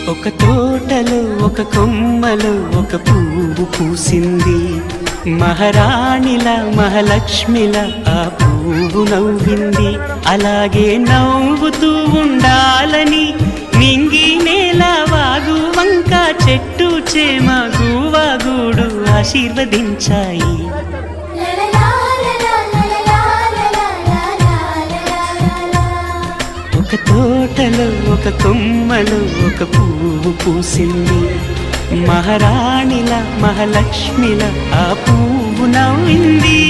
ఒక తోటలో ఒక కొమ్మలో ఒక పువ్వు పూసింది. మహారాణిలా మహాలక్ష్మిలా ఆ పువ్వు నవ్వింది. అలాగే నవ్వుతూ ఉండాలని నింగి నేల వాగు వంక చెట్టు చేమ గువ్వ గూడు ఆశీర్వదించాయి. ఒక తోటలో ఒక కొమ్మలో ఒక పువ్వు పూసింది. మహారాణిలా మహాలక్ష్మిలా ఆ పువ్వు నవ్వింది.